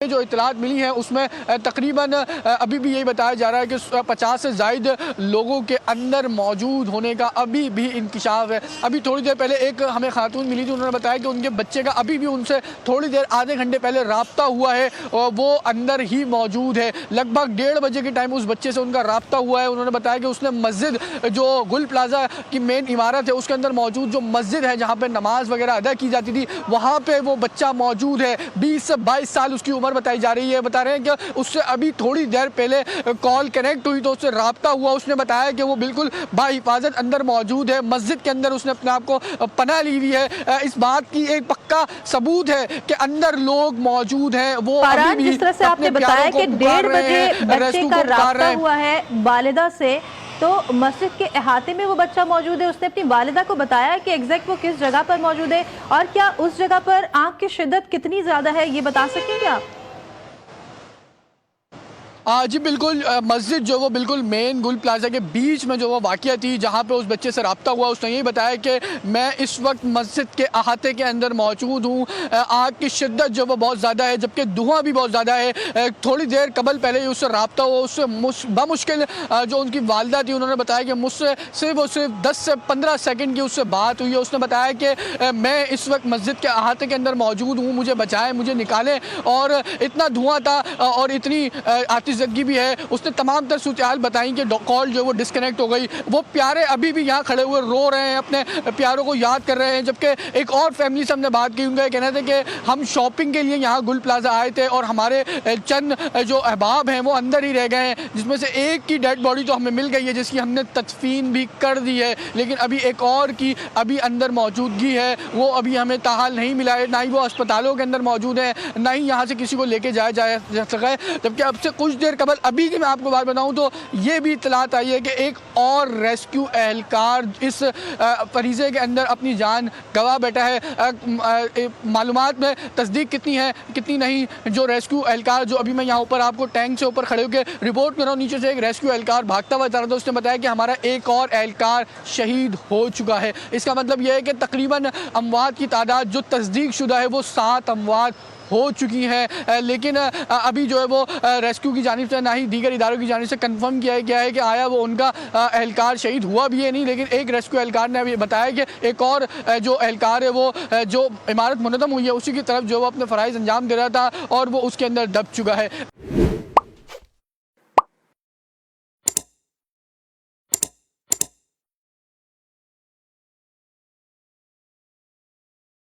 जो इतलात मिली है उसमें तकरीबन अभी भी यही बताया जा रहा है कि 50 से ज़ायद लोगों के अंदर मौजूद होने का अभी भी इंकिशाफ है। अभी थोड़ी देर पहले एक हमें खातून मिली थी, उन्होंने बताया कि उनके बच्चे का अभी भी उनसे थोड़ी देर आधे घंटे पहले राब्ता हुआ है और वो अंदर ही मौजूद है। लगभग 1:30 बजे के टाइम उस बच्चे से उनका राब्ता हुआ है। उन्होंने बताया कि उसने मस्जिद जो गुल प्लाजा की मेन इमारत है उसके अंदर मौजूद जो मस्जिद है जहाँ पर नमाज वगैरह अदा की जाती थी वहाँ पर वो बच्चा मौजूद है। 20 से 22 साल उसकी उम्र बताई जा रही है। बता रहे हैं कि उससे अभी थोड़ी देर पहले कॉल कनेक्ट हुई तो उससे राब्ता हुआ। उसने बताया कि वो बिल्कुल बाहिफाजत अंदर मौजूद है, मस्जिद के अंदर उसने अपने आप को पनाह ली हुई है। इस बात की एक पक्का सबूत है कि अंदर लोग मौजूद हैं। वो अभी भी जिस तरह से आपने बताया कि 1:30 बजे बच्चे का राब्ता हुआ है वालिदा से, तो मस्जिद के अहाते में वो बच्चा मौजूद है। उसने अपनी वालिदा को बताया कि एग्जैक्ट वो किस जगह पर मौजूद है और क्या उस जगह पर आग की शिद्दत कितनी ज्यादा है, ये बता सकेंगे आप? जी बिल्कुल, मस्जिद जो वो बिल्कुल मेन गुल प्लाजा के बीच में जो वो वाक़या थी जहाँ पे उस बच्चे से राब्ता हुआ, उसने यही बताया कि मैं इस वक्त मस्जिद के अहाते के अंदर मौजूद हूँ। आग की शिद्दत जो वो बहुत ज़्यादा है, जबकि धुआं भी बहुत ज़्यादा है। थोड़ी देर कबल पहले ही उससे राब्ता हुआ, उससे बमुश्किल जो उनकी वालदा थी उन्होंने बताया कि मुझसे सिर्फ और सिर्फ 10 से 15 सेकेंड की उससे बात हुई है। उसने बताया कि मैं इस वक्त मस्जिद के अहाते के अंदर मौजूद हूँ, मुझे बचाएँ, मुझे निकालें। और इतना धुआं था और इतनी आतिशबाजी भी है। उसने तमाम तर सूरत बताई कि कॉल जो वो डिस्कनेक्ट हो गई। वो प्यारे अभी भी यहाँ खड़े हुए रो रहे हैं, अपने प्यारों को याद कर रहे हैं। जबकि एक और फैमिली से हमने बात की, उनका कहना था कि हम शॉपिंग के लिए यहाँ गुल प्लाजा आए थे और हमारे चंद जो अहबाब हैं वो अंदर ही रह गए हैं, जिसमें से एक की डेड बॉडी तो हमें मिल गई है जिसकी हमने तदफीन भी कर दी है, लेकिन अभी एक और की अभी अंदर मौजूदगी है, वो अभी हमें ताहाल नहीं मिला है। ना ही वो अस्पतालों के अंदर मौजूद है, ना ही यहाँ से किसी को लेके जाया जा सका है। जबकि अब से कुछ देर कबल अभी की मैं आपको बात बताऊं तो ये भी इतलात आई है कि एक और रेस्क्यू एहलकार इस फरीज़े के अंदर अपनी जान गंवा बैठा है। मालूमात में तस्दीक कितनी है कितनी नहीं, जो रेस्क्यू एहलकार जो अभी मैं यहाँ ऊपर आपको टैंक से ऊपर खड़े होकर रिपोर्ट कर रहा हूँ, नीचे से एक रेस्क्यू एहलकार भागता हुआ जा रहा था। उसने बताया कि हमारा एक और एहलकार शहीद हो चुका है। इसका मतलब यह है कि तकरीबन अमवात की तादाद जो तस्दीक शुदा है वो 7 अमवात हो चुकी है। लेकिन अभी जो है वो रेस्क्यू की जानिब से ना ही दीगर इदारों की जानिब से कंफर्म किया गया है कि आया वो उनका एहलकार शहीद हुआ भी है नहीं। लेकिन एक रेस्क्यू एहलकार ने अभी बताया कि एक और जो एहलकार है वो जो इमारत मुनज़्ज़म हुई है उसी की तरफ जो वो अपने फ़राइज़ अंजाम दे रहा था और वो उसके अंदर दब चुका है।